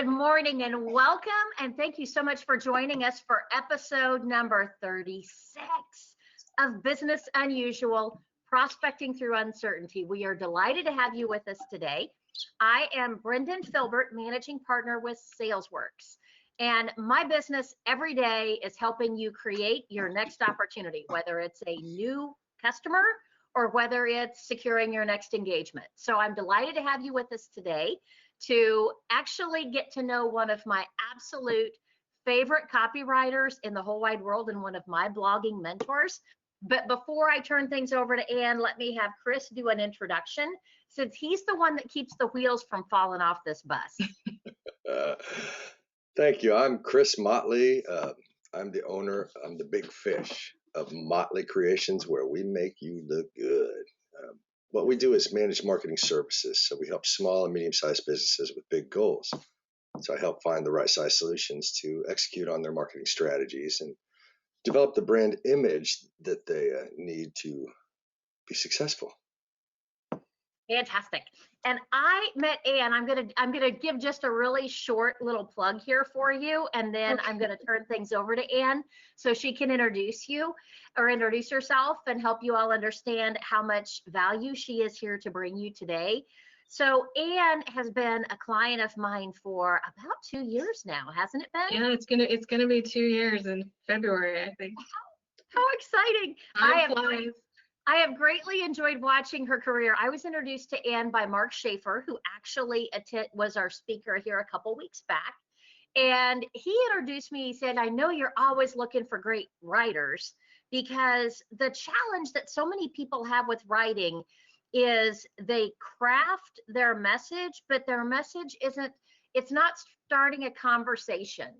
Good morning and welcome, and thank you so much for joining us for episode number 36 of Business Unusual, Prospecting Through Uncertainty. We are delighted to have you with us today. I am Brendan Filbert, Managing Partner with SalesWorks, and my business every day is helping you create your next opportunity, whether it's a new customer or whether it's securing your next engagement. So I'm delighted to have you with us today to actually get to know one of my absolute favorite copywriters in the whole wide world and one of my blogging mentors. But before I turn things over to Ann, let me have Chris do an introduction, since he's the one that keeps the wheels from falling off this bus. Thank you. I'm Chris Motley. I'm the owner, I'm the big fish of Motley Creations, where we make you look good. What we do is manage marketing services. So we help small and medium-sized businesses with big goals. So I help find the right size solutions to execute on their marketing strategies and develop the brand image that they need to be successful. Fantastic. And I met Ann. I'm gonna give just a really short little plug here for you, and then I'm gonna turn things over to Ann so she can introduce you or introduce herself and help you all understand how much value she is here to bring you today. So Ann has been a client of mine for about 2 years now, hasn't it been? Yeah, it's gonna be 2 years in February, I think. How exciting! I have greatly enjoyed watching her career. I was introduced to Ann by Mark Schaefer, who actually was our speaker here a couple weeks back. And he introduced me. He said, I know you're always looking for great writers, because the challenge that so many people have with writing is they craft their message, but their message it's not starting a conversation.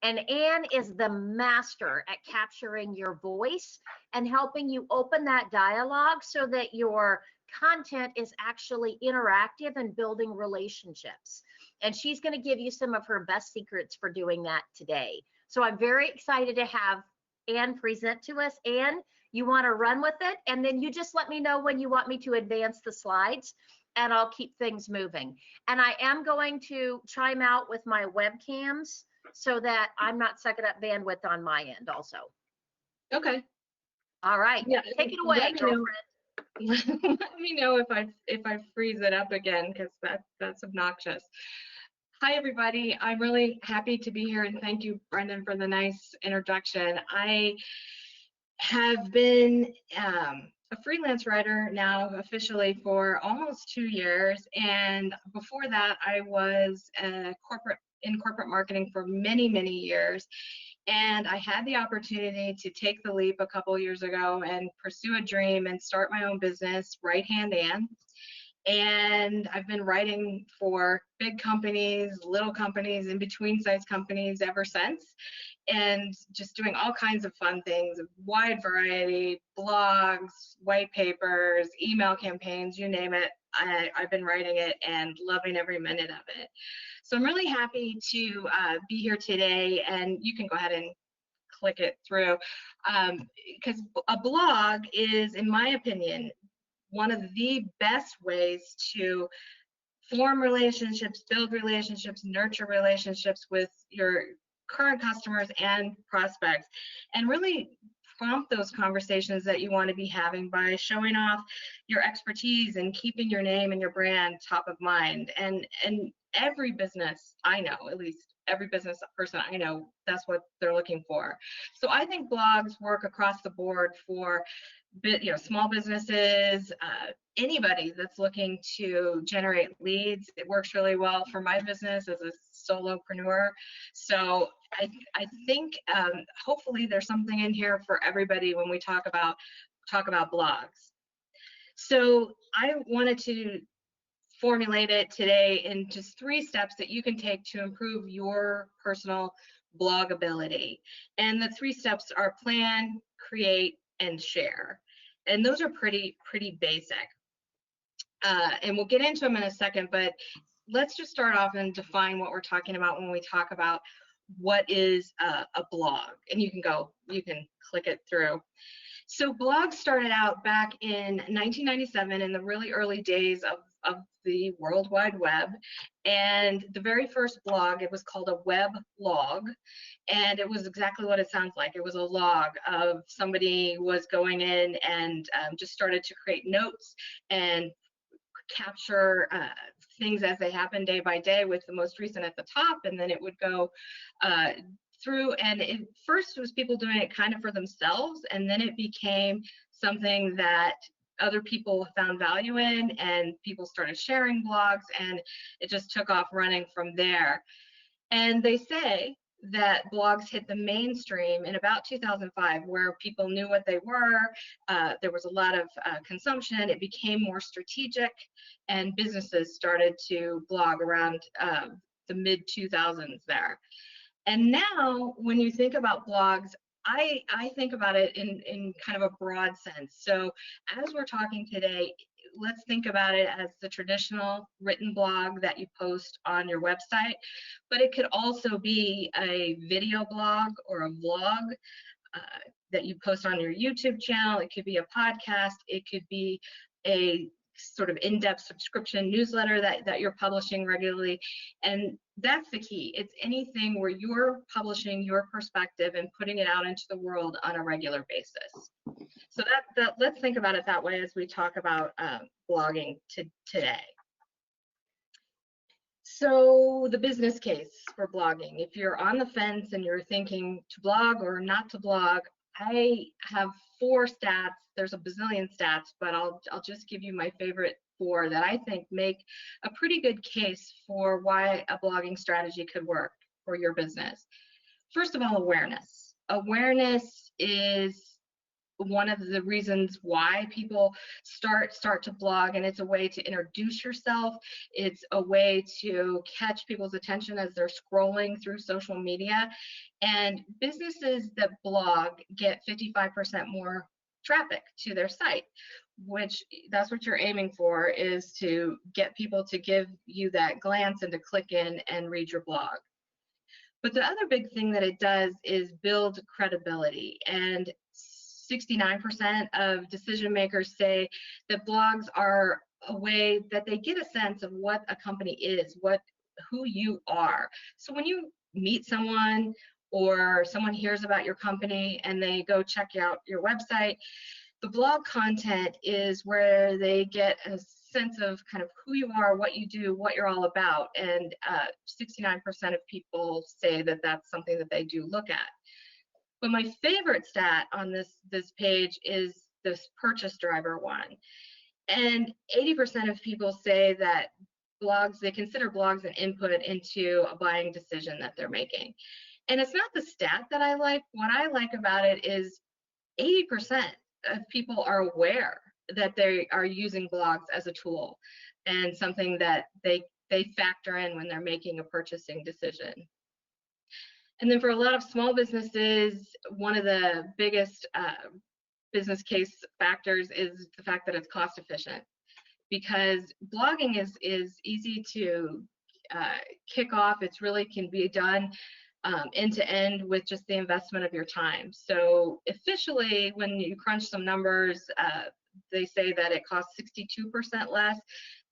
And Ann is the master at capturing your voice and helping you open that dialogue so that your content is actually interactive and building relationships. And she's going to give you some of her best secrets for doing that today. So I'm very excited to have Ann present to us. Ann, you want to run with it, and then you just let me know when you want me to advance the slides, and I'll keep things moving. And I am going to chime out with my webcams so that I'm not sucking up bandwidth on my end also. Okay. All right. Yeah, take it away, girlfriend. Let me know if I freeze it up again, because that's obnoxious. Hi everybody. I'm really happy to be here, and thank you, Brendan, for the nice introduction. I have been a freelance writer now officially for almost 2 years, and before that I was in corporate marketing for many years, and I had the opportunity to take the leap a couple years ago and pursue a dream and start my own business, Right Hand Ann. And I've been writing for big companies, little companies, in between size companies ever since, and just doing all kinds of fun things, a wide variety, blogs, white papers, email campaigns, you name it. I've been writing it and loving every minute of it. So I'm really happy to be here today, and you can go ahead and click it through, because a blog is, in my opinion, one of the best ways to form relationships, build relationships, nurture relationships with your current customers and prospects, and really prompt those conversations that you want to be having by showing off your expertise and keeping your name and your brand top of mind. And every business I know, at least every business person I know, that's what they're looking for. So I think blogs work across the board for small businesses, anybody that's looking to generate leads. It works really well for my business as a solopreneur. So I think hopefully there's something in here for everybody when we talk about blogs. So I wanted to formulate it today in just 3 steps that you can take to improve your personal blog ability. And the 3 steps are plan, create, and share. And those are pretty basic. And we'll get into them in a second, but let's just start off and define what we're talking about when we talk about what is a blog. And you can click it through. So blogs started out back in 1997 in the really early days of the World Wide Web. And the very first blog, it was called a web log. And it was exactly what it sounds like. It was a log of somebody was going in and just started to create notes and capture things as they happen day by day, with the most recent at the top, and then it would go through. And it first was people doing it kind of for themselves, and then it became something that other people found value in, and people started sharing blogs, and it just took off running from there. And they say that blogs hit the mainstream in about 2005, where people knew what they were. There was a lot of consumption. It became more strategic, and businesses started to blog around the mid 2000s there. And now, when you think about blogs, I think about it in kind of a broad sense. So as we're talking today, let's think about it as the traditional written blog that you post on your website, but it could also be a video blog or a vlog that you post on your YouTube channel. It could be a podcast. It could be a sort of in-depth subscription newsletter that you're publishing regularly. And that's the key. It's anything where you're publishing your perspective and putting it out into the world on a regular basis. So that let's think about it that way as we talk about blogging today. So the business case for blogging, if you're on the fence and you're thinking to blog or not to blog, I have 4 stats. There's a bazillion stats, but I'll just give you my favorite 4 that I think make a pretty good case for why a blogging strategy could work for your business. First of all, awareness. Awareness is one of the reasons why people start to blog, and it's a way to introduce yourself. It's a way to catch people's attention as they're scrolling through social media. And businesses that blog get 55% more traffic to their site, which that's what you're aiming for, is to get people to give you that glance and to click in and read your blog. But the other big thing that it does is build credibility. And 69% of decision makers say that blogs are a way that they get a sense of what a company is, who you are. So when you meet someone or someone hears about your company and they go check out your website, the blog content is where they get a sense of kind of who you are, what you do, what you're all about. And 69% of people say that that's something that they do look at. But my favorite stat on this page is this purchase driver one. And 80% of people say that blogs, they consider blogs an input into a buying decision that they're making. And it's not the stat that I like. What I like about it is 80% of people are aware that they are using blogs as a tool and something that they factor in when they're making a purchasing decision. And then for a lot of small businesses, one of the biggest business case factors is the fact that it's cost efficient, because blogging is easy to kick off. It's really can be done end to end with just the investment of your time. So officially, when you crunch some numbers, they say that it costs 62% less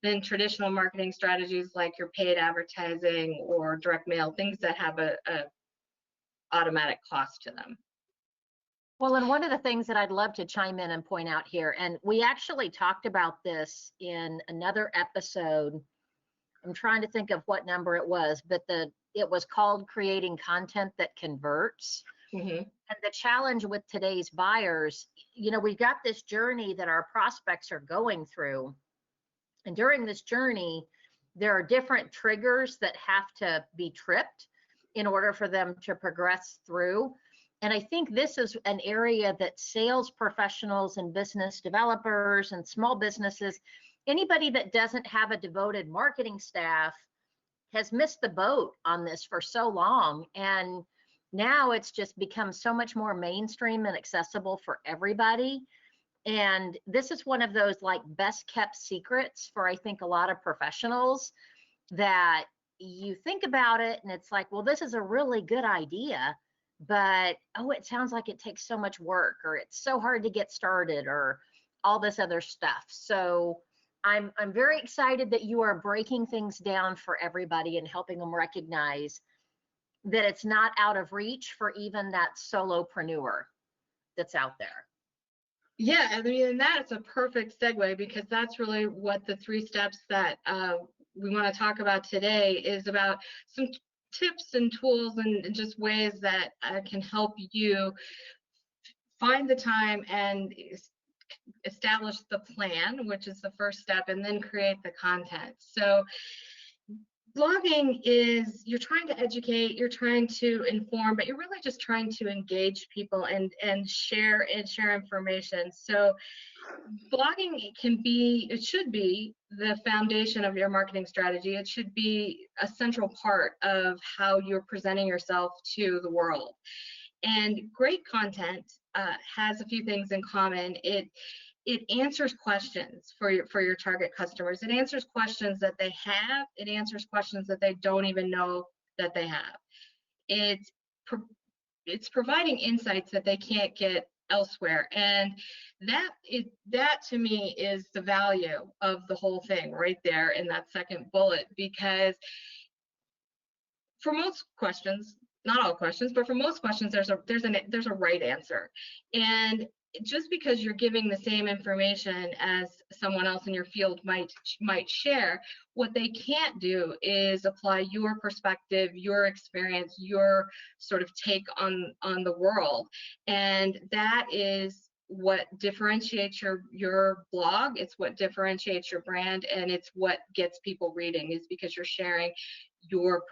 than traditional marketing strategies like your paid advertising or direct mail, things that have a automatic cost to them. Well, and one of the things that I'd love to chime in and point out here, and we actually talked about this in another episode. I'm trying to think of what number it was, but it was called Creating Content That Converts. Mm-hmm. And the challenge with today's buyers, we've got this journey that our prospects are going through. And during this journey, there are different triggers that have to be tripped in order for them to progress through. And I think this is an area that sales professionals and business developers and small businesses, anybody that doesn't have a devoted marketing staff, has missed the boat on this for so long. And now it's just become so much more mainstream and accessible for everybody. And this is one of those like best kept secrets for, I think, a lot of professionals, that you think about it and it's like, well, this is a really good idea, but it sounds like it takes so much work, or it's so hard to get started, or all this other stuff. So I'm very excited that you are breaking things down for everybody and helping them recognize that it's not out of reach for even that solopreneur that's out there. Yeah, I mean, and that's a perfect segue, because that's really what the 3 steps that we want to talk about today is about. Some tips and tools and just ways that can help you find the time and establish the plan, which is the first step, and then create the content. So blogging is, you're trying to educate, you're trying to inform, but you're really just trying to engage people and share information. So blogging it should be the foundation of your marketing strategy. It should be a central part of how you're presenting yourself to the world. And great content has a few things in common. It answers questions for your target customers. It answers questions that they have. It answers questions that they don't even know that they have. It's providing insights that they can't get elsewhere. And that to me is the value of the whole thing right there in that second bullet, because for most questions, not all questions, but for most questions, there's a right answer. And just because you're giving the same information as someone else in your field might share, what they can't do is apply your perspective, your experience, your sort of take on the world. And that is what differentiates your blog. It's what differentiates your brand, and it's what gets people reading, is because you're sharing your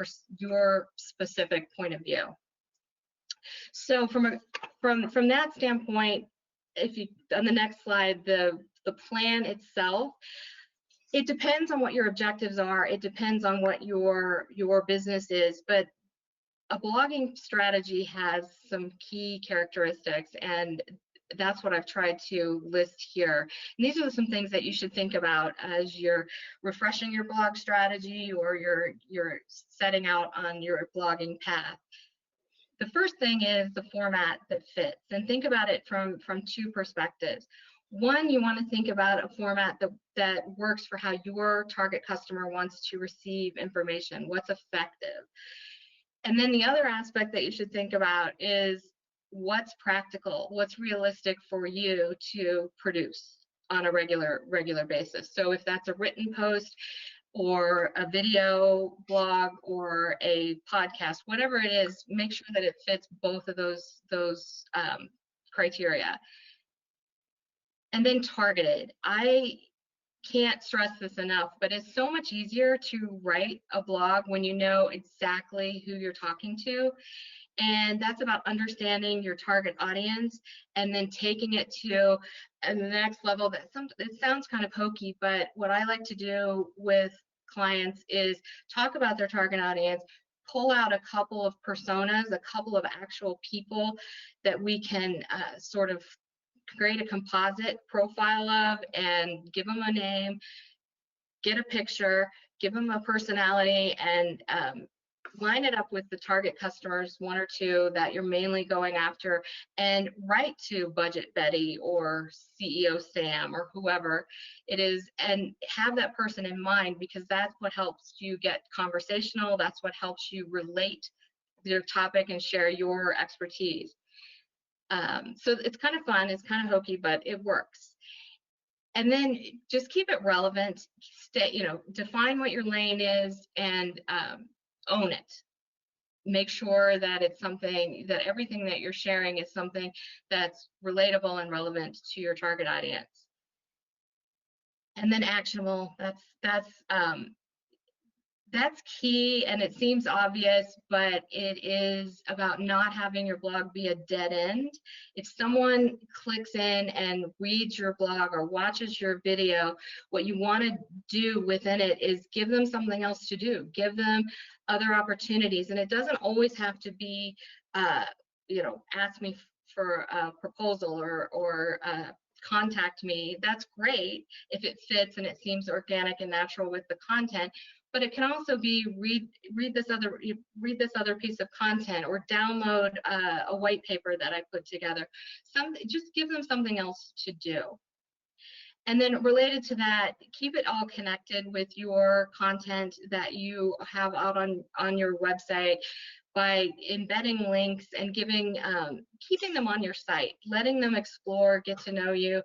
specific point of view. So from that standpoint, if you, on the next slide, the plan itself, it depends on what your objectives are. It depends on what your business is, but a blogging strategy has some key characteristics, and that's what I've tried to list here. And these are some things that you should think about as you're refreshing your blog strategy, or you're setting out on your blogging path. The first thing is the format that fits, and think about it from 2 perspectives. One, you want to think about a format that works for how your target customer wants to receive information, what's effective. And then the other aspect that you should think about is what's practical, what's realistic for you to produce on a regular basis. So if that's a written post or a video blog or a podcast, whatever it is, make sure that it fits both of those criteria. And then targeted. I can't stress this enough, but it's so much easier to write a blog when you know exactly who you're talking to. And that's about understanding your target audience and then taking it to the next level. It sounds kind of hokey, but what I like to do with clients is talk about their target audience, pull out a couple of personas, a couple of actual people that we can sort of create a composite profile of, and give them a name, get a picture, give them a personality, and line it up with the target customers, 1 or 2 that you're mainly going after, and write to Budget Betty or CEO Sam or whoever it is, and have that person in mind, because that's what helps you get conversational. That's what helps you relate your topic and share your expertise. So it's kind of fun, it's kind of hokey, but it works. And then just keep it relevant. Define what your lane is, and own it. Make sure that it's something that everything that you're sharing is something that's relatable and relevant to your target audience. And then actionable. That's key, and it seems obvious, but it is about not having your blog be a dead end. If someone clicks in and reads your blog or watches your video, what you want to do within it is give them something else to do, give them other opportunities. And it doesn't always have to be, ask me for a proposal or contact me. That's great if it fits and it seems organic and natural with the content. But it can also be read this other piece of content, or download a white paper that I put together. Just give them something else to do. And then related to that, keep it all connected with your content that you have out on your website by embedding links and giving, keeping them on your site, letting them explore, get to know you.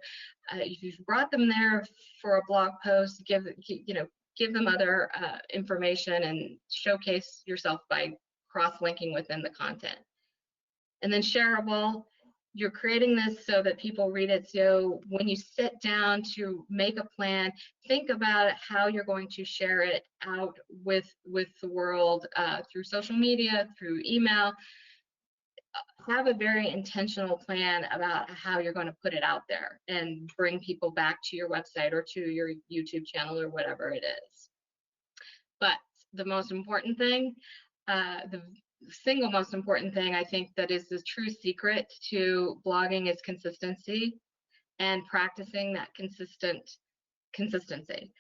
If you've brought them there for a blog post, give them other information and showcase yourself by cross-linking within the content. And then shareable, you're creating this so that people read it. So when you sit down to make a plan, think about how you're going to share it out with the world through social media, through email. Have a very intentional plan about how you're going to put it out there and bring people back to your website or to your YouTube channel or whatever it is. But the most important thing, the single most important thing I think that is the true secret to blogging is consistency and practicing that consistency.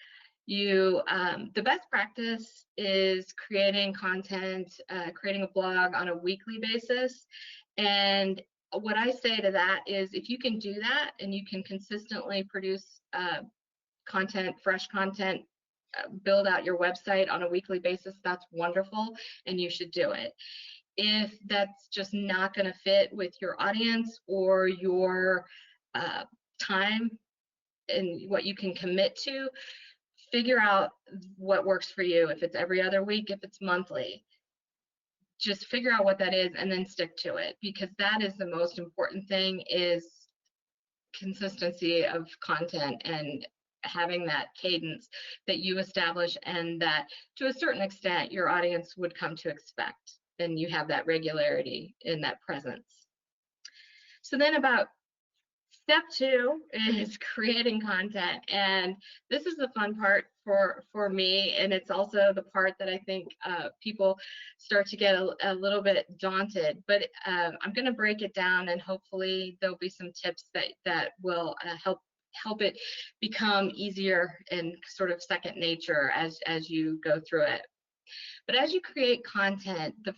The best practice is creating content, creating a blog on a weekly basis. And what I say to that is if you can do that and you can consistently produce content, fresh content, build out your website on a weekly basis, that's wonderful and you should do it. If that's just not going to fit with your audience or your time and what you can commit to, figure out what works for you. If it's every other week, if it's monthly, just figure out what that is and then stick to it, because that is the most important thing, is consistency of content and having that cadence that you establish and that to a certain extent your audience would come to expect, and you have that regularity in that presence. So then about step 2 is creating content, and this is the fun part for me, and it's also the part that I think people start to get a little bit daunted, but I'm going to break it down, and hopefully there'll be some tips that will help it become easier and sort of second nature as you go through it. But as you create content, the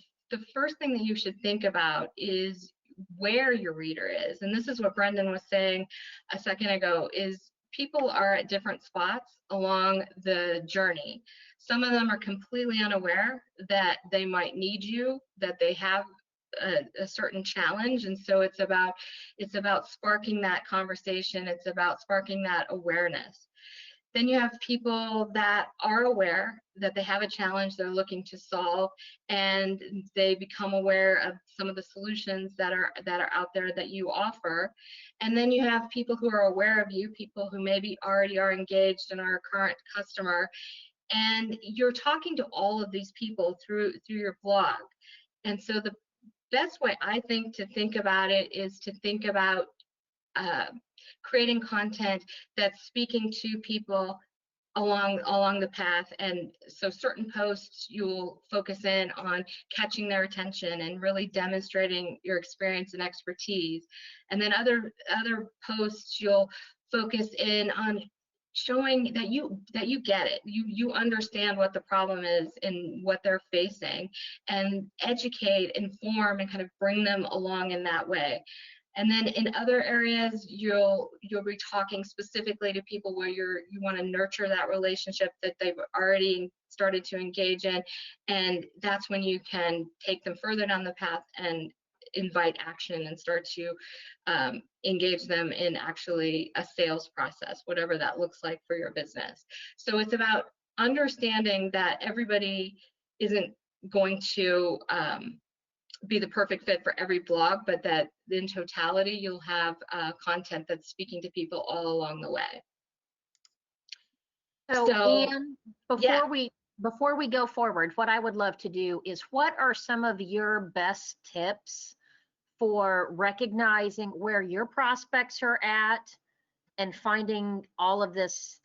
first thing that you should think about is where your reader is. And this is what Brendan was saying a second ago, is people are at different spots along the journey. Some of them are completely unaware that they might need you, that they have a certain challenge, and so it's about sparking that conversation, it's about sparking that awareness. Then you have people that are aware that they have a challenge they're looking to solve, and they become aware of some of the solutions that are out there that you offer. And then you have people who are aware of you, people who maybe already are engaged and are a current customer, and you're talking to all of these people through your blog. And so the best way I think to think about it is to think about creating content that's speaking to people along the path. And so certain posts you'll focus in on catching their attention and really demonstrating your experience and expertise, and then other posts you'll focus in on showing that you get it, you understand what the problem is and what they're facing, and educate, inform, and kind of bring them along in that way. And then in other areas, you'll be talking specifically to people where you want to nurture that relationship that they've already started to engage in, and that's when you can take them further down the path and invite action and start to engage them in actually a sales process, whatever that looks like for your business. So it's about understanding that everybody isn't going to be the perfect fit for every blog, but that in totality you'll have content that's speaking to people all along the way. So Anne, before we go forward, what I would love to do is, what are some of your best tips for recognizing where your prospects are at and finding all of this,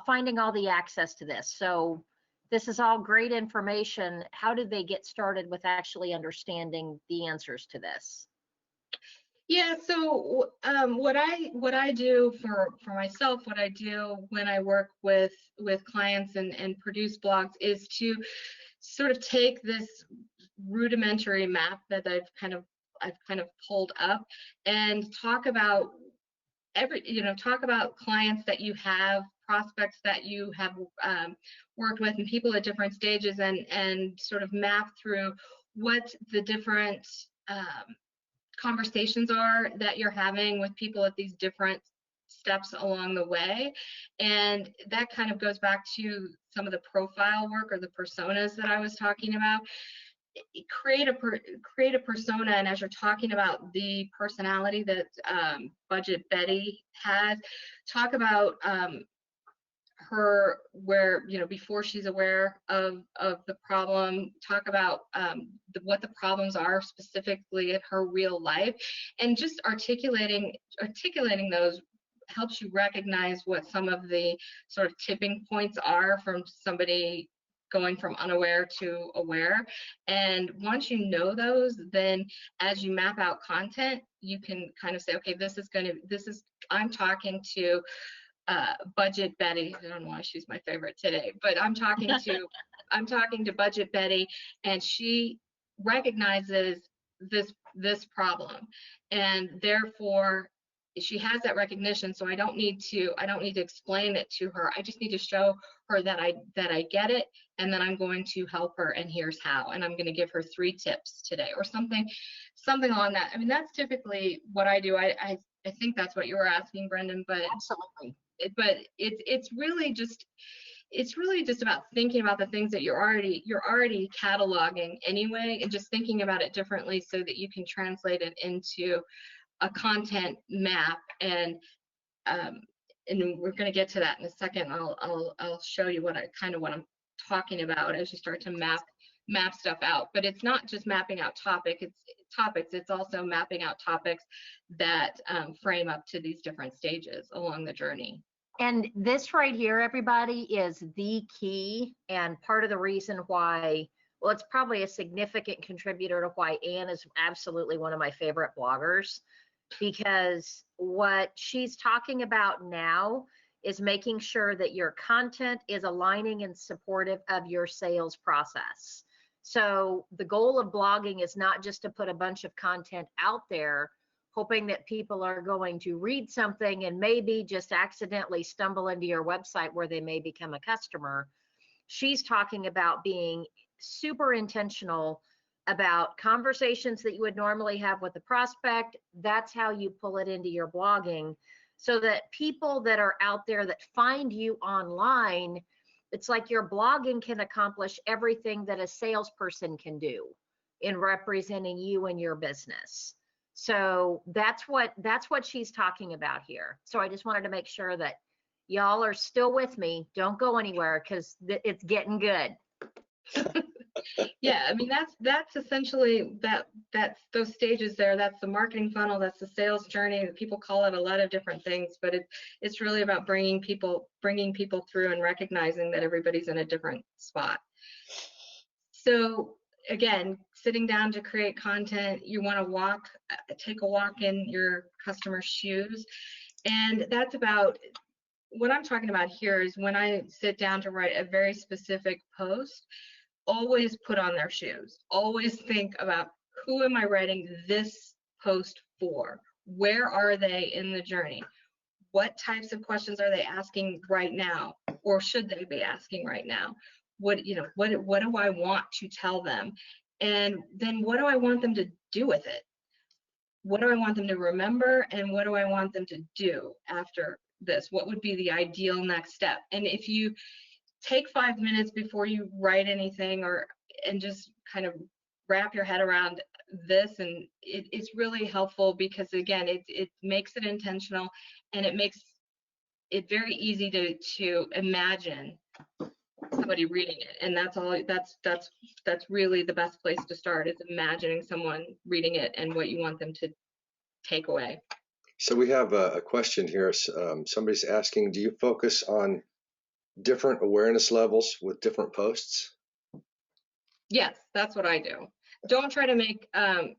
finding all the access to this? So this is all great information. How do they get started with actually understanding the answers to this? Yeah, so what I do for myself, what I do when I work with clients and produce blogs, is to sort of take this rudimentary map that I've kind of pulled up and talk about talk about clients that you have, prospects that you have worked with, and people at different stages, and sort of map through what the different conversations are that you're having with people at these different steps along the way. And that kind of goes back to some of the profile work or the personas that I was talking about. Create a persona, and as you're talking about the personality that Budget Betty has, talk about her, where, before she's aware of the problem, talk about what the problems are specifically in her real life, and just articulating those helps you recognize what some of the sort of tipping points are from somebody going from unaware to aware. And once you know those, then as you map out content, you can kind of say, okay, I'm talking to Budget Betty. I don't know why she's my favorite today, but I'm talking to Budget Betty, and she recognizes this problem, and therefore she has that recognition. So I don't need to explain it to her. I just need to show her that I get it, and then I'm going to help her, and here's how, and I'm going to give her 3 tips today, or something on that. I mean, that's typically what I do. I think that's what you were asking, Brendan, but Absolutely. But it's really just about thinking about the things that you're already cataloging anyway, and just thinking about it differently so that you can translate it into a content map. And we're going to get to that in a second. I'll show you what I'm talking about as you start to map stuff out. But it's not just mapping out topics, it's also mapping out topics that frame up to these different stages along the journey. And this right here, everybody, is the key, and part of the reason why, well, it's probably a significant contributor to why Ann is absolutely one of my favorite bloggers, because what she's talking about now is making sure that your content is aligning and supportive of your sales process. So the goal of blogging is not just to put a bunch of content out there hoping that people are going to read something and maybe just accidentally stumble into your website where they may become a customer. She's talking about being super intentional about conversations that you would normally have with a prospect. That's how you pull it into your blogging, so that people that are out there that find you online, it's like your blogging can accomplish everything that a salesperson can do in representing you and your business. So that's what she's talking about here. So I just wanted to make sure that y'all are still with me. Don't go anywhere, because it's getting good. Yeah, I mean, that's essentially that's those stages there. That's the marketing funnel. That's the sales journey. People call it a lot of different things, but it's really about bringing people through and recognizing that everybody's in a different spot. So again, sitting down to create content, you want to take a walk in your customer's shoes, and that's about what I'm talking about here. Is when I sit down to write a very specific post, always put on their shoes. Always think about, who am I writing this post for? Where are they in the journey? What types of questions are they asking right now, or should they be asking right now? What do I want to tell them? And then what do I want them to do with it? What do I want them to remember, and what do I want them to do after this? What would be the ideal next step? And if you take 5 minutes before you write anything, and just kind of wrap your head around this, and it's really helpful, because again, it makes it intentional, and it makes it very easy to imagine somebody reading it. And that's really the best place to start, is imagining someone reading it and what you want them to take away. So we have a question here. Somebody's asking, do you focus on different awareness levels with different posts? Yes, that's what I do. Don't try to make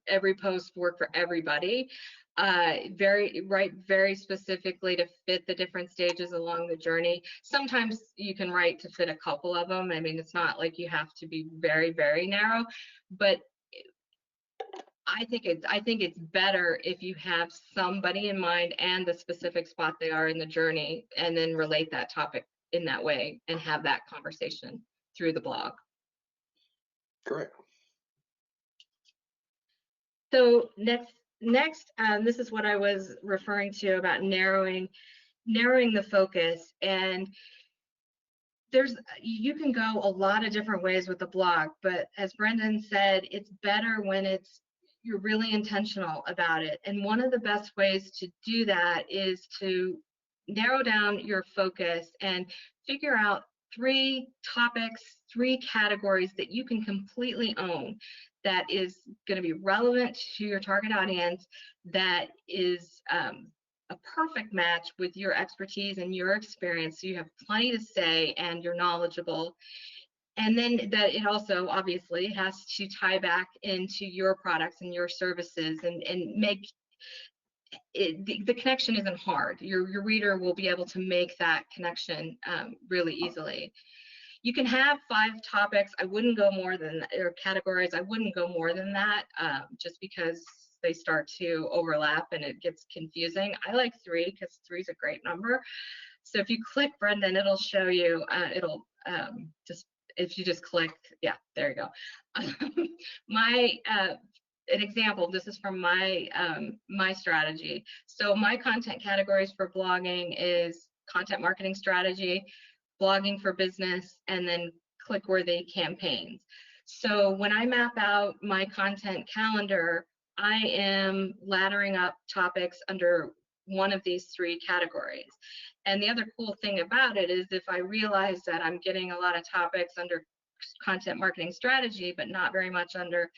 every post work for everybody. Write very specifically to fit the different stages along the journey. Sometimes you can write to fit a couple of them. I mean, it's not like you have to be very, very narrow, but I think it's better if you have somebody in mind and the specific spot they are in the journey, and then relate that topic in that way and have that conversation through the blog. Correct. So next, this is what I was referring to about narrowing the focus. And you can go a lot of different ways with the blog, but as Brendan said, it's better when you're really intentional about it. And one of the best ways to do that is to narrow down your focus and figure out 3 topics, 3 categories that you can completely own, that is going to be relevant to your target audience, that is a perfect match with your expertise and your experience. So you have plenty to say and you're knowledgeable. And then that it also obviously has to tie back into your products and your services, and make it, the connection isn't hard. Your reader will be able to make that connection really easily. You can have 5 topics. I wouldn't go more than, or categories. I wouldn't go more than that, just because they start to overlap and it gets confusing. I like 3 because 3 is a great number. So if you click Brendan, it'll show you. It'll just, if you just click, yeah, there you go. An example. This is from my my strategy. So my content categories for blogging is content marketing strategy, blogging for business, and then click-worthy campaigns. So when I map out my content calendar, I am laddering up topics under one of these 3 categories. And the other cool thing about it is, if I realize that I'm getting a lot of topics under content marketing strategy, but not very much under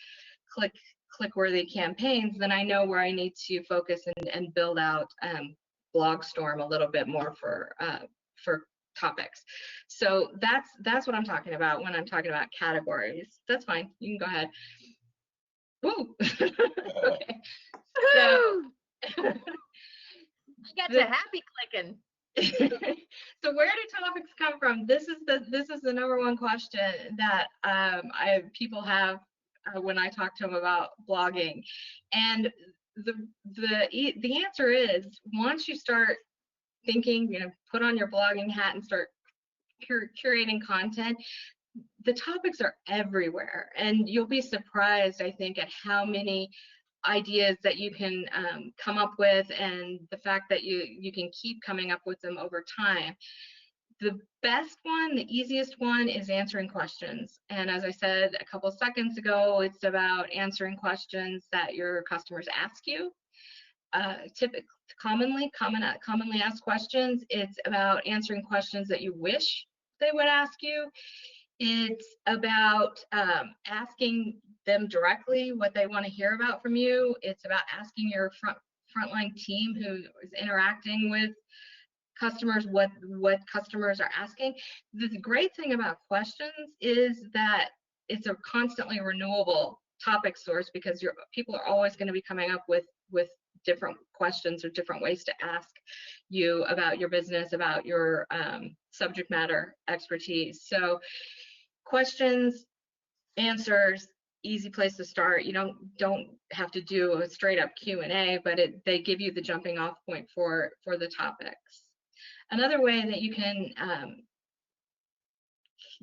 click-worthy campaigns, then I know where I need to focus and build out Blogstorm a little bit more for topics. So that's what I'm talking about when I'm talking about categories. That's fine. You can go ahead. Woo. Okay. So I got to happy clicking. So where do topics come from? This is the number one question that people have when I talk to them about blogging, and the answer is, once you start thinking, put on your blogging hat and start curating content, the topics are everywhere, and you'll be surprised, I think, at how many ideas that you can come up with, and the fact that you can keep coming up with them over time. The best one, the easiest one, is answering questions. And as I said a couple seconds ago, it's about answering questions that your customers ask you. Commonly asked questions. It's about answering questions that you wish they would ask you. It's about asking them directly what they want to hear about from you. It's about asking your frontline team who is interacting with customers what customers are asking. The great thing about questions is that it's a constantly renewable topic source, because people are always going to be coming up with different questions or different ways to ask you about your business, about your subject matter expertise. So questions, answers, easy place to start. You don't have to do a straight up Q&A, but they give you the jumping off point for the topics. Another way that you can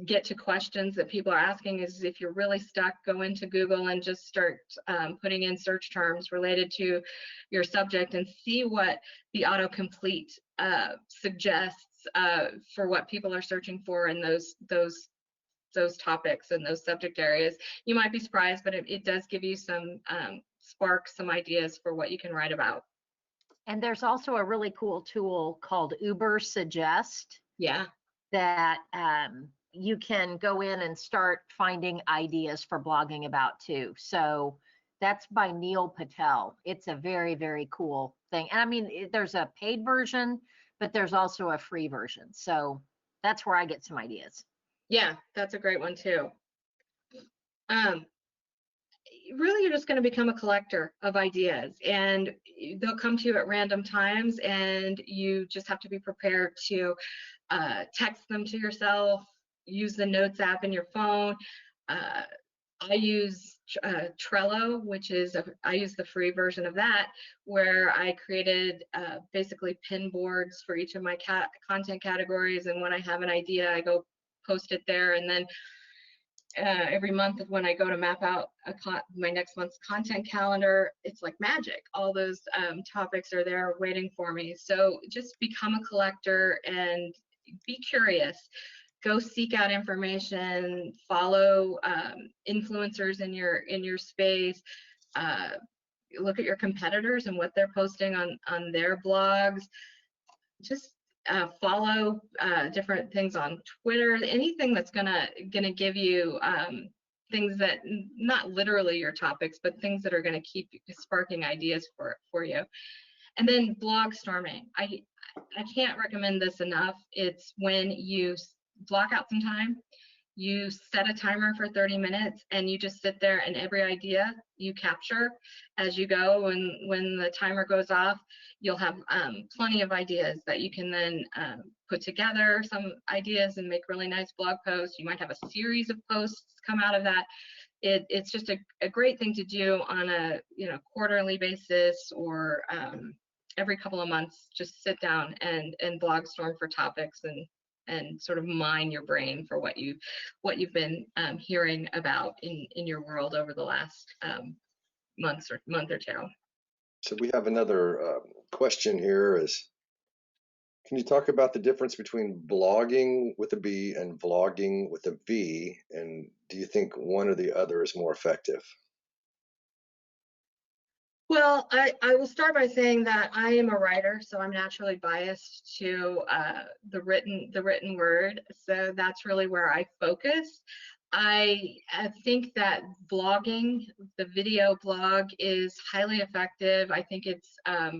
get to questions that people are asking is, if you're really stuck, go into Google and just start putting in search terms related to your subject and see what the autocomplete suggests for what people are searching for in those topics and those subject areas. You might be surprised, but it does give you some spark, some ideas for what you can write about. And there's also a really cool tool called Uber Suggest. Yeah. That you can go in and start finding ideas for blogging about too. So that's by Neil Patel. It's a very, very cool thing. And I mean, there's a paid version, but there's also a free version. So that's where I get some ideas. Yeah, that's a great one too. Really, you're just going to become a collector of ideas, and they'll come to you at random times, and you just have to be prepared to text them to yourself, use the Notes app in your phone. I use Trello, which is I use the free version of that, where I created basically pin boards for each of my content categories. And when I have an idea, I go post it there. And then every month when I go to map out my next month's content calendar, it's like magic. All those topics are there waiting for me. So just become a collector and be curious. Go seek out information, follow influencers in your space, look at your competitors and what they're posting on their blogs. Just follow different things on Twitter, anything that's gonna give you things that, not literally your topics, but things that are gonna keep sparking ideas for you. And then blog storming. I can't recommend this enough. It's when you block out some time, you set a timer for 30 minutes, and you just sit there, and every idea you capture as you go. And when the timer goes off, you'll have plenty of ideas that you can then put together, some ideas, and make really nice blog posts. You might have a series of posts come out of that. It's just a great thing to do on a quarterly basis, or every couple of months. Just sit down and blog storm for topics, and sort of mine your brain for what you've been hearing about in your world over the last month or two. So we have another question here is, can you talk about the difference between blogging with a B and vlogging with a V? And do you think one or the other is more effective? Well, I will start by saying that I am a writer, so I'm naturally biased to the written word. So that's really where I focus. I think that blogging, the video blog, is highly effective. I think it's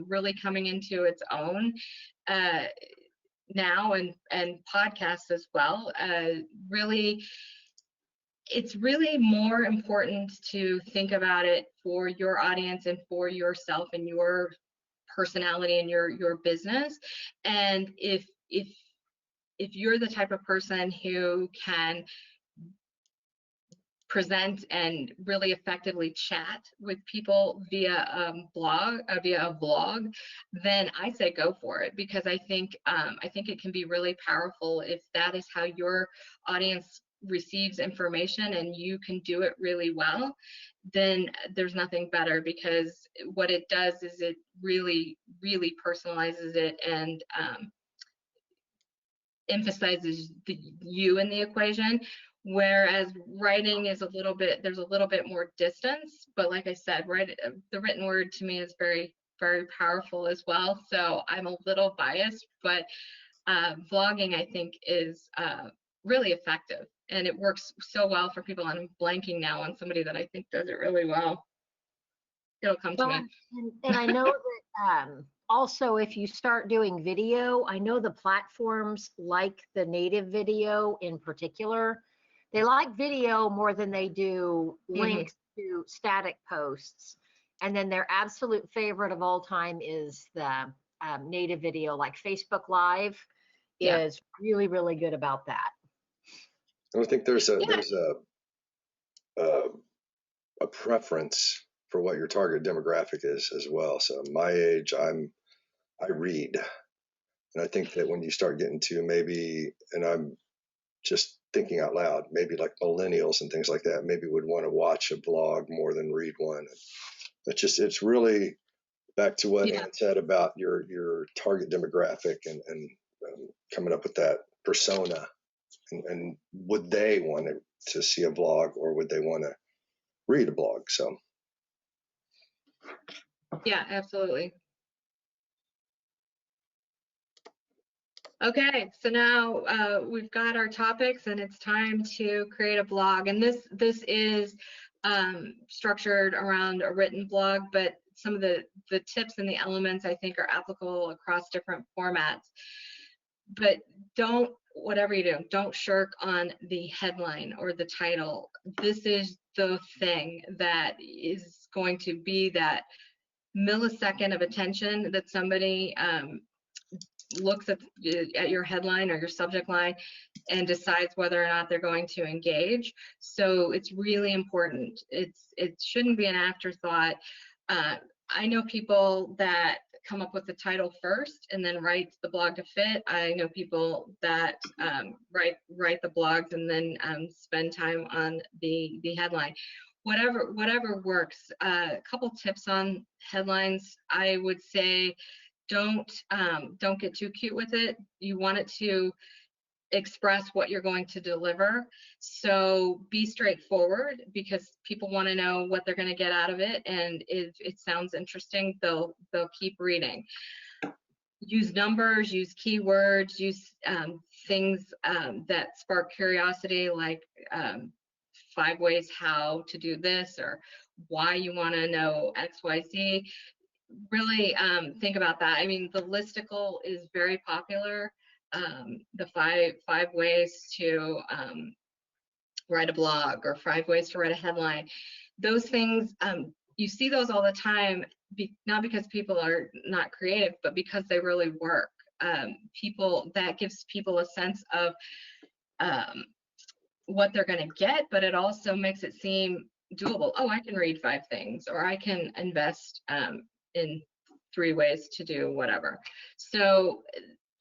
really coming into its own now, and podcasts as well. It's really more important to think about it for your audience and for yourself and your personality and your business. And if you're the type of person who can present and really effectively chat with people via a vlog, then I say go for it, because I think it can be really powerful if that is how your audience receives information and you can do it really well. Then there's nothing better, because what it does is it really personalizes it and emphasizes you in the equation. Whereas writing is there's a little bit more distance, but like I said, the written word to me is very powerful as well. So I'm a little biased, but vlogging, I think, is really effective, and it works so well for people. I'm blanking now on somebody that I think does it really well. It'll come to me. And I know that also, if you start doing video, I know the platforms like the native video in particular, they like video more than they do links to static posts. And then their absolute favorite of all time is the native video, like Facebook Live is really good about that. I think there's a preference for what your target demographic is as well. So my age, I read, and I think that when you start getting to maybe, and I'm just thinking out loud, maybe like millennials and things like that, maybe would want to watch a blog more than read one. It's really back to what Ann said about your target demographic and coming up with that persona, and would they want to see a blog, or would they want to read a blog? So yeah, absolutely. Okay, so now we've got our topics, and it's time to create a blog. And this is structured around a written blog, but some of the tips and the elements I think are applicable across different formats. But whatever you do, don't shirk on the headline or the title. This is the thing that is going to be that millisecond of attention that somebody looks at your headline or your subject line and decides whether or not they're going to engage. So it's really important. It shouldn't be an afterthought. I know people that come up with the title first and then write the blog to fit. I know people that write the blogs and then spend time on the headline. Whatever works. A couple tips on headlines. I would say don't get too cute with it. You want it to express what you're going to deliver. So be straightforward, because people want to know what they're going to get out of it, and if it sounds interesting, they'll keep reading. Use numbers, use keywords, use things that spark curiosity, like 5 ways how to do this, or why you want to know XYZ. Really think about that. I mean, the listicle is very popular. The five ways to write a blog, or 5 ways to write a headline. Those things, you see those all the time, not because people are not creative, but because they really work. That gives people a sense of what they're going to get, but it also makes it seem doable. Oh, I can read 5 things, or I can invest in 3 ways to do whatever. So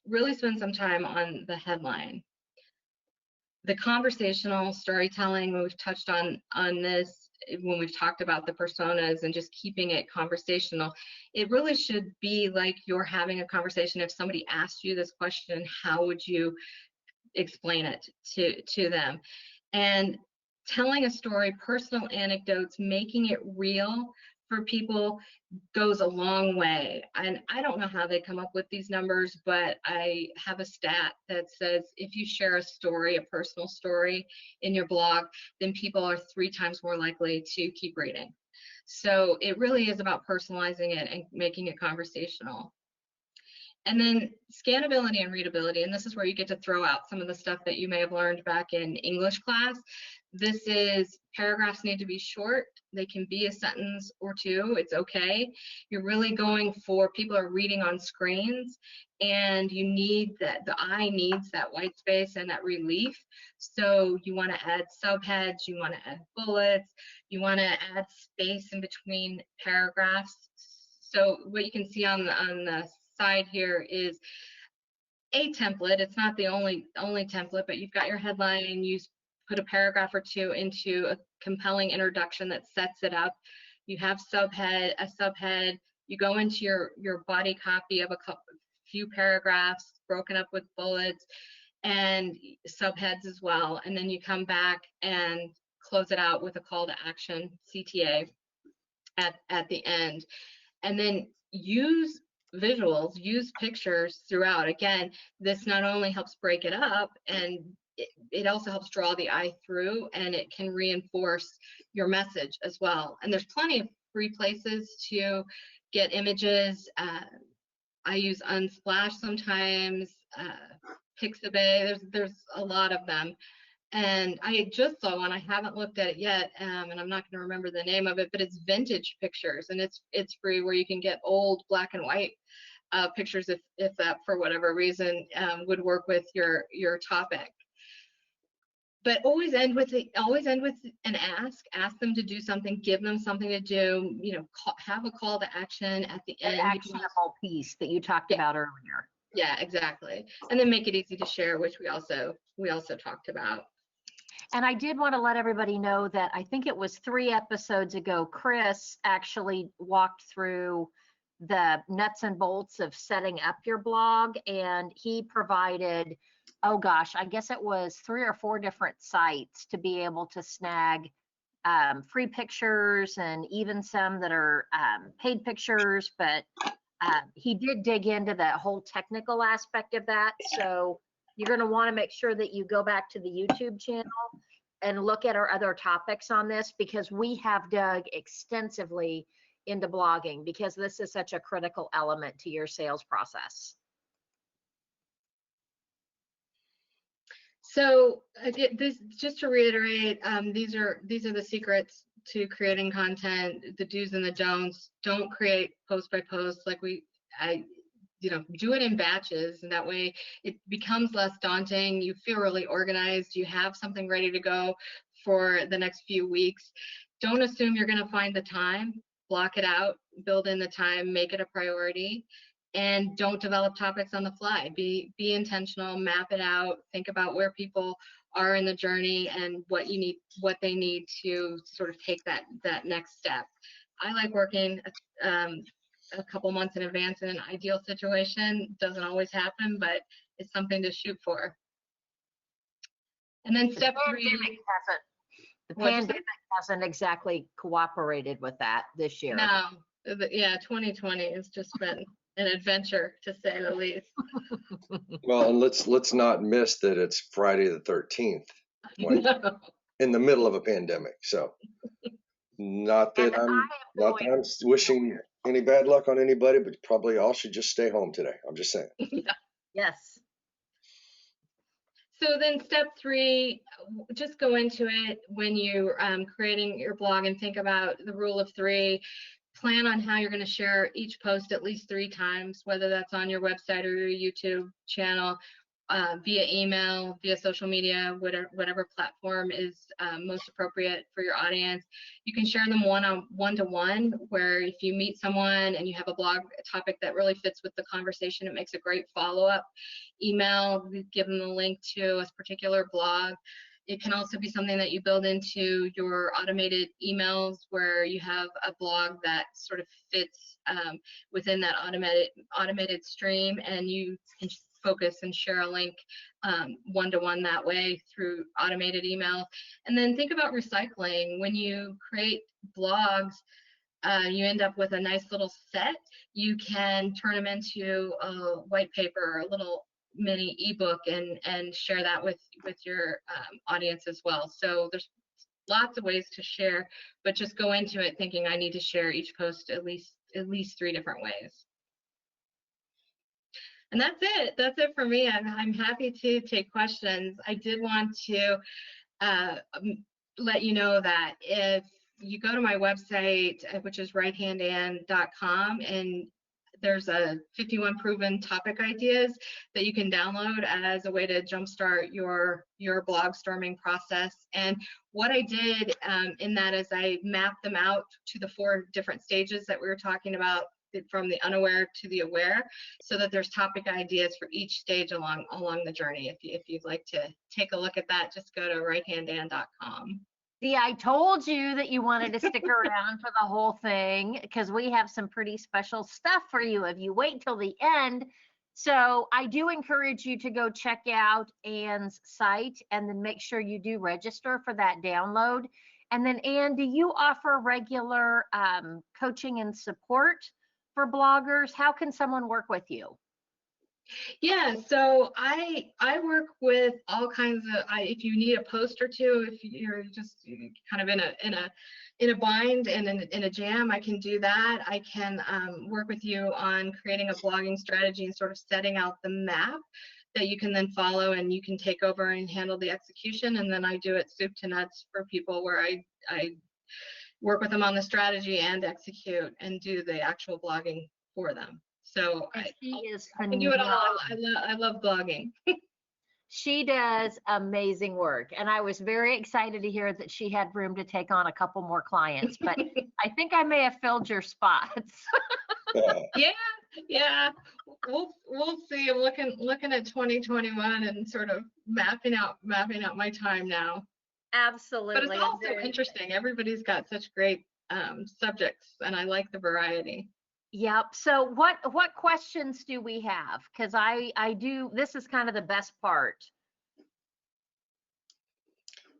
really spend some time on the headline. The conversational storytelling, we've touched on this when we've talked about the personas and just keeping it conversational. It really should be like you're having a conversation. If somebody asked you this question, how would you explain it to them? And telling a story, personal anecdotes, making it real for people goes a long way. And I don't know how they come up with these numbers, but I have a stat that says if you share a story, a personal story in your blog, then people are 3 times more likely to keep reading. So it really is about personalizing it and making it conversational. And then scannability and readability, and this is where you get to throw out some of the stuff that you may have learned back in English class. This is, paragraphs need to be short. They can be a sentence or 2. It's okay. You're really going for, people are reading on screens, and you need that, the eye needs that white space and that relief. So you want to add subheads, you want to add bullets, you want to add space in between paragraphs. So what you can see on the side here is a template. It's not the only template, but you've got your headline, and you put a paragraph or 2 into a compelling introduction that sets it up. You have a subhead. You go into your body copy of a few paragraphs broken up with bullets and subheads as well, and then you come back and close it out with a call to action, CTA, at the end. And then use visuals, use pictures throughout. Again, this not only helps break it up, and it also helps draw the eye through, and it can reinforce your message as well. And there's plenty of free places to get images. I use Unsplash sometimes, Pixabay. There's a lot of them. And I just saw one, I haven't looked at it yet, and I'm not going to remember the name of it, but it's vintage pictures, and it's free, where you can get old black and white pictures if that, for whatever reason, would work with your topic. But always end with an ask them to do something, give them something to do, have a call to action at the end. An actionable piece that you talked about earlier. Yeah, exactly. And then make it easy to share, which we also talked about. And I did want to let everybody know that I think it was 3 episodes ago, Chris actually walked through the nuts and bolts of setting up your blog, and he provided, oh gosh, I guess it was 3 or 4 different sites to be able to snag free pictures, and even some that are paid pictures, but he did dig into the whole technical aspect of that. So you're going to want to make sure that you go back to the YouTube channel and look at our other topics on this, because we have dug extensively into blogging, because this is such a critical element to your sales process. So just to reiterate, these are the secrets to creating content, the do's and the don'ts. Don't create post by post. do it in batches, and that way it becomes less daunting. You feel really organized. You have something ready to go for the next few weeks. Don't assume you're going to find the time. Block it out, build in the time, make it a priority, and don't develop topics on the fly. Be intentional, map it out, think about where people are in the journey and what they need to sort of take that next step. I like working a couple months in advance in an ideal situation. Doesn't always happen, but it's something to shoot for. And then step three. The pandemic hasn't exactly cooperated with that this year. No, yeah, 2020 has just been an adventure, to say the least. Well, and let's not miss that it's Friday the 13th, No. in the middle of a pandemic. So not that I'm wishing any bad luck on anybody, but probably all should just stay home today. I'm just saying. Yes. So then step three, just go into it when you're creating your blog and think about the rule of three. Plan on how you're going to share each post at least 3 times, whether that's on your website or your YouTube channel, via email, via social media, whatever platform is most appropriate for your audience. You can share them one-to-one, where if you meet someone and you have a blog topic that really fits with the conversation, it makes a great follow-up email. Give them the link to a particular blog. It can also be something that you build into your automated emails, where you have a blog that sort of fits within that automated stream, and you can focus and share a link one-to-one that way through automated email. And then think about recycling. When you create blogs, you end up with a nice little set. You can turn them into a white paper or a little mini ebook and share that with your audience as well. So there's lots of ways to share, but just go into it thinking I need to share each post at least 3 different ways. And that's it for me. I'm happy to take questions. I did want to let you know that if you go to my website, which is righthandan.com, and there's a 51 proven topic ideas that you can download as a way to jumpstart your blog storming process. And what I did in that is I mapped them out to the 4 different stages that we were talking about, from the unaware to the aware, so that there's topic ideas for each stage along the journey. If you'd like to take a look at that, just go to righthandan.com. See, I told you that you wanted to stick around for the whole thing, because we have some pretty special stuff for you if you wait till the end. So I do encourage you to go check out Anne's site, and then make sure you do register for that download. And then, Anne, do you offer regular coaching and support for bloggers? How can someone work with you? Yeah, so I work with all kinds of, if you need a post or two, if you're just kind of in a bind and in a jam, I can do that. I can work with you on creating a blogging strategy and sort of setting out the map that you can then follow, and you can take over and handle the execution. And then I do it soup to nuts for people, where I work with them on the strategy and execute and do the actual blogging for them. So I can do it all. I love blogging. She does amazing work, and I was very excited to hear that she had room to take on a couple more clients, but I think I may have filled your spots. Yeah, we'll see. I'm looking at 2021 and sort of mapping out my time now. Absolutely. But it's also interesting. Everybody's got such great subjects, and I like the variety. Yep. So what questions do we have? Because I do, this is kind of the best part.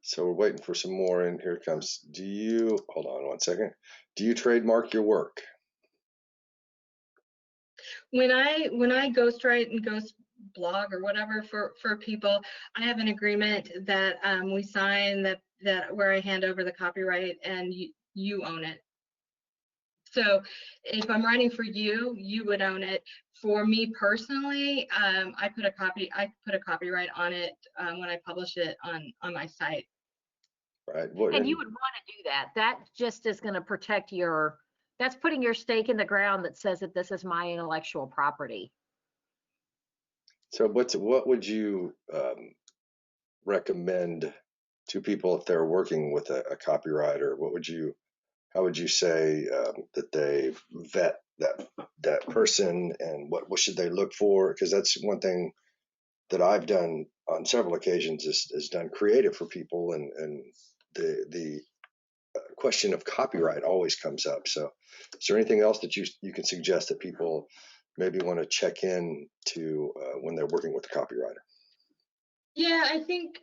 So we're waiting for some more, and here it comes. Hold on one second. Do you trademark your work? When I ghostwrite and ghost blog or whatever for people, I have an agreement that we sign that where I hand over the copyright, and you own it. So if I'm writing for you, you would own it. For me personally, I put a copyright on it when I publish it on my site. Right. And you would want to do that. That just is going to protect that's putting your stake in the ground that says that this is my intellectual property. So what would you recommend to people if they're working with a copywriter? How would you say that they vet that person, and what should they look for? Because that's one thing that I've done on several occasions is done creative for people, and the question of copyright always comes up. So, is there anything else that you can suggest that people maybe want to check in to when they're working with a copywriter? Yeah, I think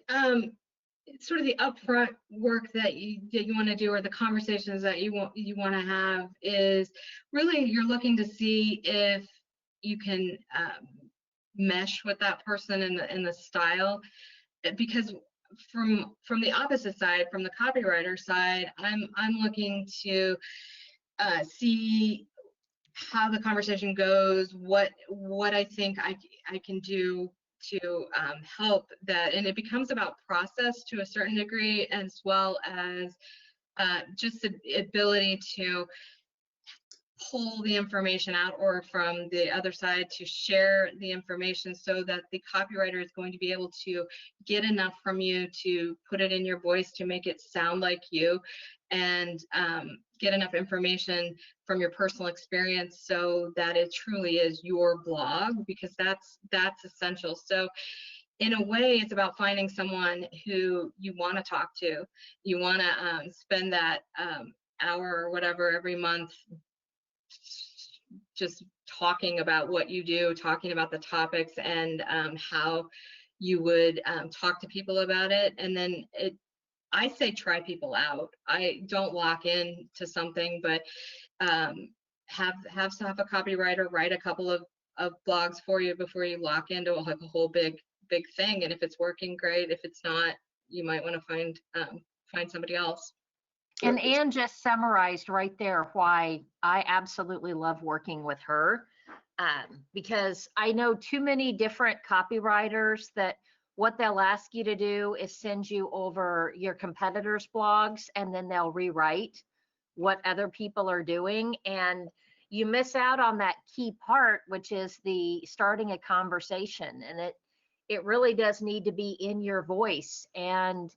sort of the upfront work that you want to do, or the conversations that you want to have, is really you're looking to see if you can mesh with that person in the style, because from the opposite side, from the copywriter side, I'm looking to see how the conversation goes, what I think I can do to help that, and it becomes about process to a certain degree, as well as just the ability to pull the information out, or from the other side to share the information, so that the copywriter is going to be able to get enough from you to put it in your voice to make it sound like you, and get enough information from your personal experience so that it truly is your blog, because that's essential. So in a way, it's about finding someone who you want to talk to. You want to spend that hour or whatever every month just talking about what you do, talking about the topics, and how you would talk to people about it. And then I say try people out. I don't lock in to something, but have a copywriter write a couple of blogs for you before you lock into like a whole big thing. And if it's working, great. If it's not, you might want to find somebody else. And Anne just summarized right there why I absolutely love working with her, because I know too many different copywriters that what they'll ask you to do is send you over your competitors' blogs, and then they'll rewrite what other people are doing. And you miss out on that key part, which is the starting a conversation. And it really does need to be in your voice. And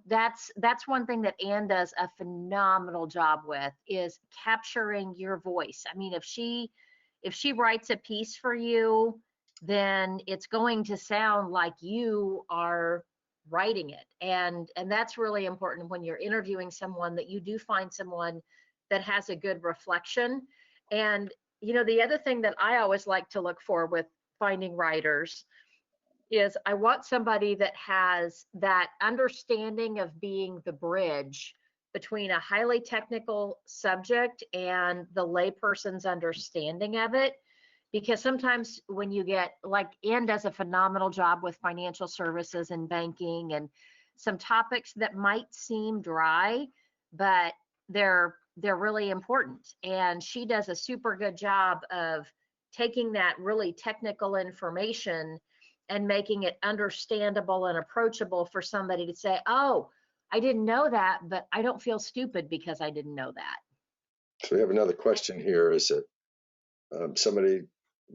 that's one thing that Anne does a phenomenal job with, is capturing your voice. I mean, if she writes a piece for you, then it's going to sound like you are writing it. And that's really important when you're interviewing someone, that you do find someone that has a good reflection. And the other thing that I always like to look for with finding writers is I want somebody that has that understanding of being the bridge between a highly technical subject and the layperson's understanding of it. Because sometimes when you get, like Anne does a phenomenal job with financial services and banking, and some topics that might seem dry, but they're really important. And she does a super good job of taking that really technical information and making it understandable and approachable for somebody to say, oh, I didn't know that, but I don't feel stupid because I didn't know that. So we have another question here. Is that somebody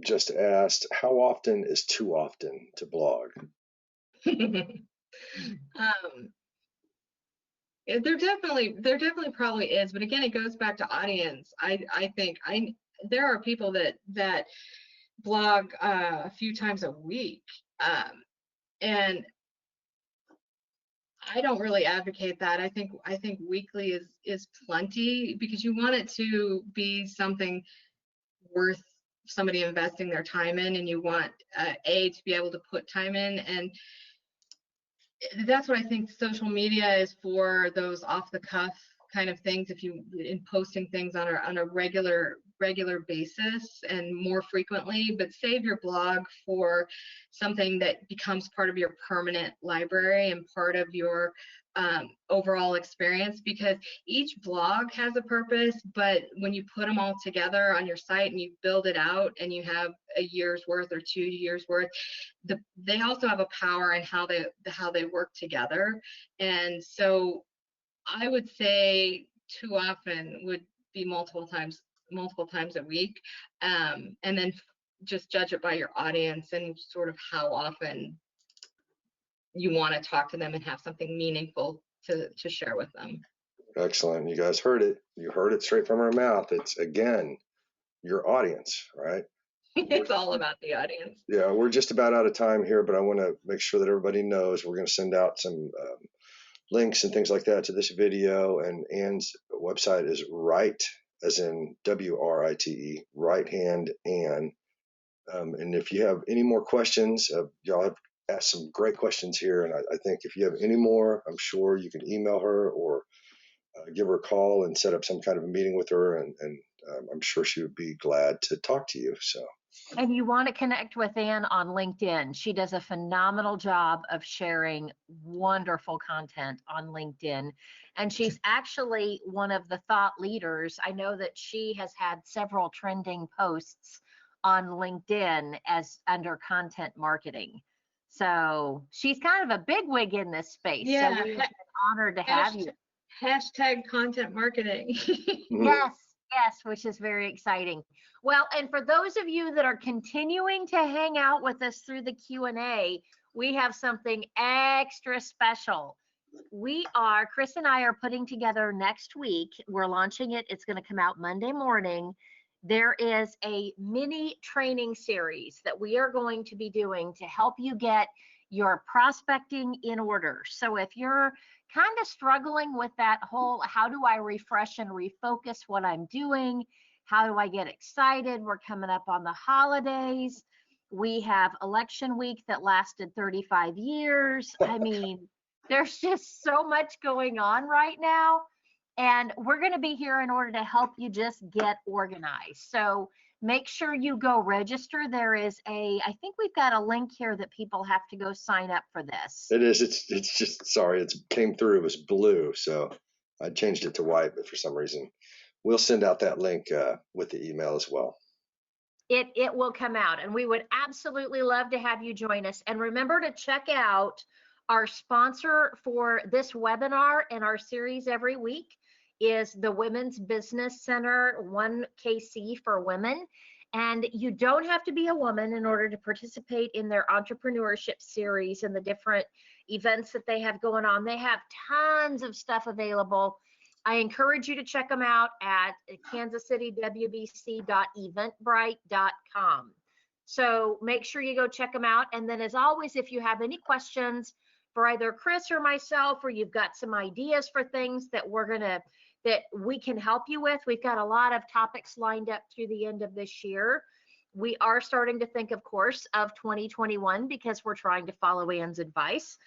just asked, how often is too often to blog? There definitely probably is, but again, it goes back to audience. I think there are people that blog a few times a week, and I don't really advocate that. I think weekly is plenty, because you want it to be something worth somebody investing their time in, and you want to be able to put time in. And that's what I think social media is for, those off the cuff kind of things. If you in posting things on a regular basis and more frequently, but save your blog for something that becomes part of your permanent library and part of your overall experience, because each blog has a purpose, but when you put them all together on your site and you build it out and you have a year's worth or 2 years worth, they also have a power in how they work together. And so I would say too often would be multiple times a week, and then just judge it by your audience and sort of how often you want to talk to them and have something meaningful to share with them. Excellent. You guys heard it. You heard it straight from her mouth. It's, again, your audience, right? It's all about the audience. Yeah, we're just about out of time here, but I want to make sure that everybody knows we're going to send out some links and things like that to this video. And Ann's website is Right, as in WRITE, Right Hand Ann. And if you have any more questions, y'all have asked some great questions here. And I think if you have any more, I'm sure you can email her or give her a call and set up some kind of a meeting with her. And I'm sure she would be glad to talk to you. So. And you want to connect with Ann on LinkedIn. She does a phenomenal job of sharing wonderful content on LinkedIn. And she's actually one of the thought leaders. I know that she has had several trending posts on LinkedIn as under content marketing. So she's kind of a bigwig in this space. Yeah. So we've been honored to have you. Hashtag content marketing. Yes. Yes, which is very exciting. Well, and for those of you that are continuing to hang out with us through the Q&A, we have something extra special. Chris and I are putting together next week. We're launching it. It's going to come out Monday morning. There is a mini training series that we are going to be doing to help you get your prospecting in order. So if you're kind of struggling with that whole, how do I refresh and refocus what I'm doing? How do I get excited? We're coming up on the holidays. We have election week that lasted 35 years. I mean, there's just so much going on right now. And we're going to be here in order to help you just get organized. So make sure you go register. There is I think we've got a link here that people have to go sign up for this. It is. It's just, sorry, it came through. It was blue. So I changed it to white, but for some reason, we'll send out that link with the email as well. It will come out, and we would absolutely love to have you join us. And remember to check out our sponsor for this webinar and our series every week is the Women's Business Center 1KC for Women. And you don't have to be a woman in order to participate in their entrepreneurship series and the different events that they have going on. They have tons of stuff available. I encourage you to check them out at kansascitywbc.eventbrite.com. So make sure you go check them out. And then as always, if you have any questions for either Chris or myself, or you've got some ideas for things that we can help you with, we've got a lot of topics lined up through the end of this year. We are starting to think, of course, of 2021 because we're trying to follow Ann's advice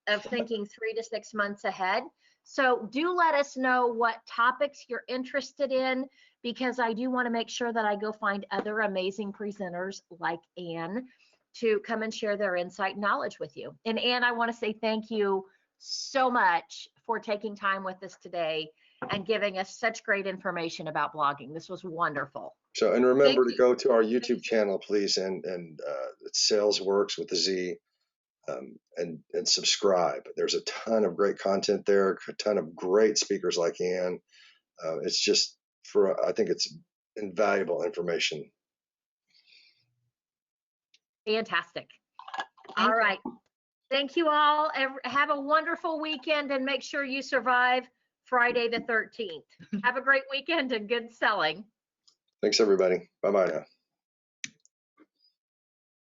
of thinking 3 to 6 months ahead. So do let us know what topics you're interested in, because I do want to make sure that I go find other amazing presenters like Ann to come and share their insight and knowledge with you. And Ann, I want to say thank you so much for taking time with us today and giving us such great information about blogging. This was wonderful. So, and remember to go to our YouTube channel, please, and Sales Works with a Z, and subscribe. There's a ton of great content there, a ton of great speakers like Ann. It's just I think it's invaluable information. Fantastic. All right. Thank you all. Have a wonderful weekend and make sure you survive Friday the 13th. Have a great weekend and good selling. Thanks, everybody. Bye-bye now.